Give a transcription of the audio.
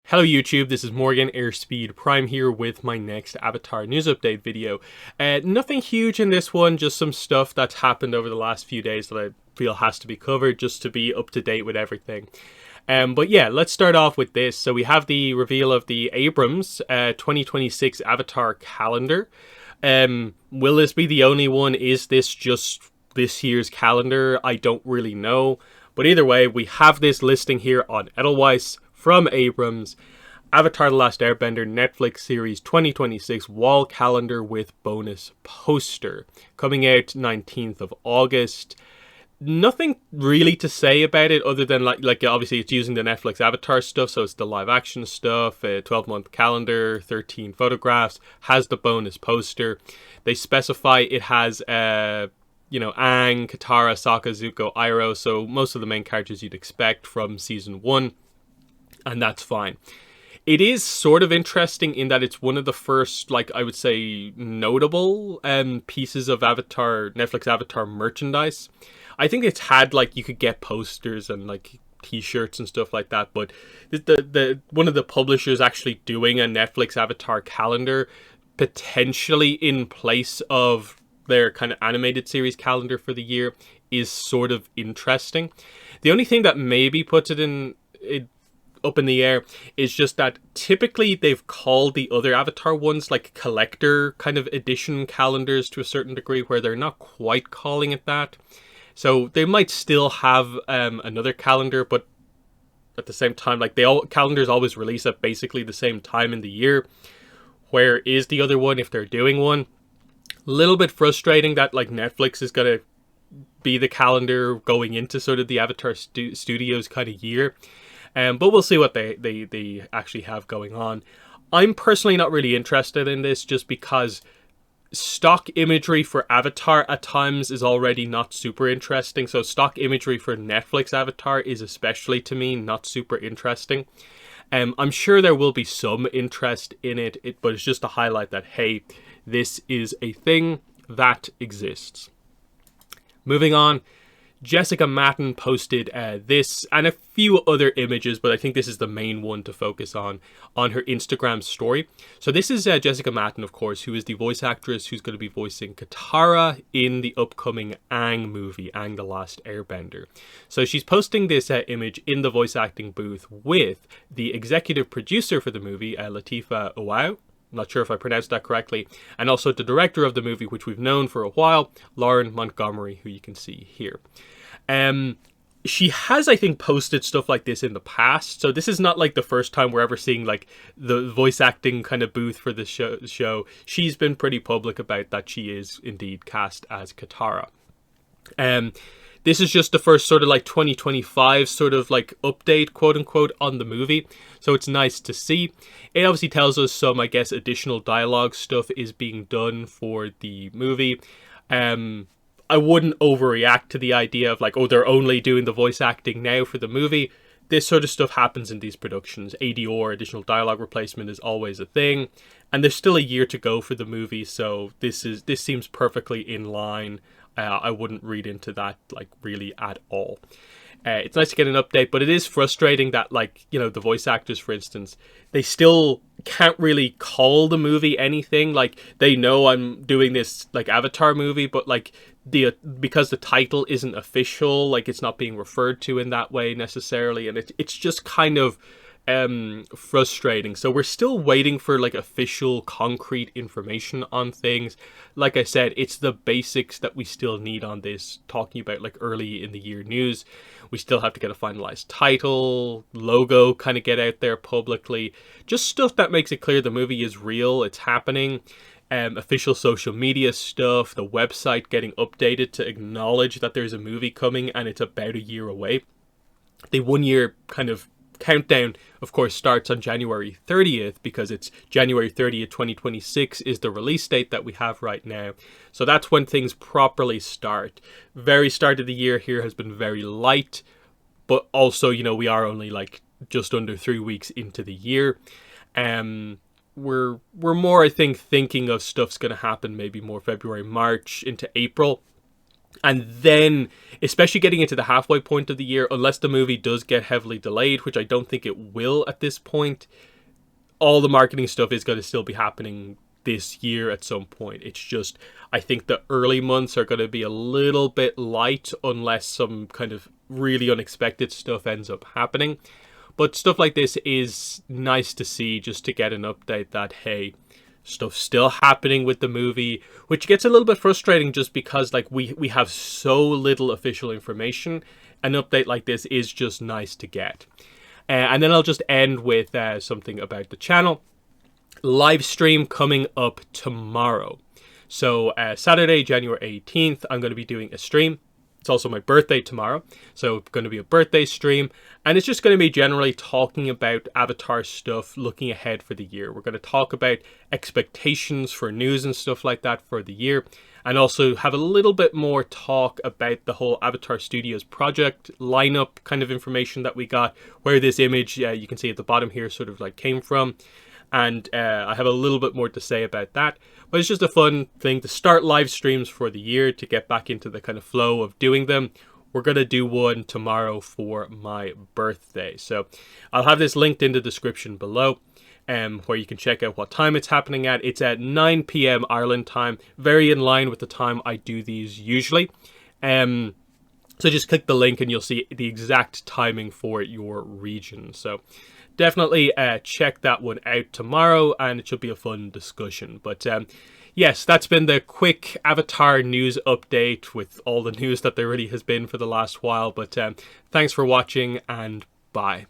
Hello YouTube, this is Morgan Airspeed Prime here with my next Avatar news update video. Nothing huge in this one, just some stuff that's happened over the last few days that I feel has to be covered just to be up to date with everything. But yeah, let's start off with this. So we have the reveal of the Abrams 2026 Avatar calendar. Will this be the only one? Is this just this year's calendar? I don't really know. But either way, we have this listing here on Edelweiss from Abrams. Avatar The Last Airbender Netflix series 2026 wall calendar with bonus poster. Coming out 19th of August. Nothing really to say about it other than like obviously it's using the Netflix Avatar stuff, so it's the live action stuff, a 12-month calendar, 13 photographs, has the bonus poster. They specify it has Aang, Katara, Sokka, Zuko, Iroh, so most of the main characters you'd expect from season 1, and that's fine. It is sort of interesting in that it's one of the first, I would say, notable pieces of Netflix Avatar merchandise. I think it's had, you could get posters and, t-shirts and stuff like that, but the one of the publishers actually doing a Netflix Avatar calendar, potentially in place of their kind of animated series calendar for the year, is sort of interesting. The only thing that maybe puts it up in the air is just that typically they've called the other Avatar ones collector kind of edition calendars to a certain degree, where they're not quite calling it that. So they might still have another calendar, but at the same time, calendars always release at basically the same time in the year. Where is the other one if they're doing one? A little bit frustrating that Netflix is going to be the calendar going into sort of the Avatar Studios kind of year. But we'll see what they actually have going on. I'm personally not really interested in this just because stock imagery for Avatar at times is already not super interesting. So stock imagery for Netflix Avatar is especially, to me, not super interesting. I'm sure there will be some interest in it, but it's just to highlight that, hey, this is a thing that exists. Moving on. Jessica Matten posted this and a few other images, but I think this is the main one to focus on her Instagram story. So this is Jessica Matten, of course, who is the voice actress who's going to be voicing Katara in the upcoming Aang movie, Aang the Last Airbender. So she's posting this image in the voice acting booth with the executive producer for the movie, Latifah Oau. I'm not sure if I pronounced that correctly. And also the director of the movie, which we've known for a while, Lauren Montgomery, who you can see here. She has, I think, posted stuff like this in the past. So this is not the first time we're ever seeing the voice acting kind of booth for the show. She's been pretty public about that she is indeed cast as Katara. This is just the first sort of 2025 sort of update, quote unquote, on the movie. So it's nice to see. It obviously tells us some, I guess, additional dialogue stuff is being done for the movie. I wouldn't overreact to the idea of they're only doing the voice acting now for the movie. This sort of stuff happens in these productions. ADR, additional dialogue replacement, is always a thing. And there's still a year to go for the movie, so this seems perfectly in line. I wouldn't read into that really at all. It's nice to get an update, but it is frustrating that the voice actors, for instance, they still can't really call the movie anything. They know I'm doing this Avatar movie, but because the title isn't official, it's not being referred to in that way necessarily, and it's just kind of frustrating. So we're still waiting for official concrete information on things. Like I said, it's the basics that we still need on this, talking about early in the year news. We still have to get a finalized title, logo kind of get out there publicly, just stuff that makes it clear the movie is real, it's happening. Official social media stuff, the website getting updated to acknowledge that there's a movie coming and it's about a year away. The 1 year kind of countdown, of course, starts on January 30th because it's January 30th, 2026 is the release date that we have right now. So that's when things properly start. Very start of the year here has been very light, but also, we are only just under 3 weeks into the year. We're more, I think, thinking of stuff's going to happen maybe more February, March into April. And then, especially getting into the halfway point of the year, unless the movie does get heavily delayed, which I don't think it will at this point, all the marketing stuff is going to still be happening this year at some point. It's just, I think the early months are going to be a little bit light unless some kind of really unexpected stuff ends up happening. But stuff like this is nice to see, just to get an update that, hey, stuff's still happening with the movie, which gets a little bit frustrating just because like we have so little official information. An update like this is just nice to get. And then I'll just end with something about the channel. Live stream coming up tomorrow. So Saturday, January 18th, I'm going to be doing a stream. It's also my birthday tomorrow, so it's going to be a birthday stream, and it's just going to be generally talking about Avatar stuff, looking ahead for the year. We're going to talk about expectations for news and stuff like that for the year, and also have a little bit more talk about the whole Avatar Studios project lineup kind of information that we got, where this image, you can see at the bottom here, sort of like came from. And I have a little bit more to say about that. But it's just a fun thing to start live streams for the year, to get back into the kind of flow of doing them. We're going to do one tomorrow for my birthday. So I'll have this linked in the description below, where you can check out what time it's happening at. It's at 9 p.m. Ireland time, very in line with the time I do these usually. So just click the link and you'll see the exact timing for your region. So definitely check that one out tomorrow, and it should be a fun discussion. But yes, that's been the quick Avatar news update with all the news that there really has been for the last while. But thanks for watching, and bye.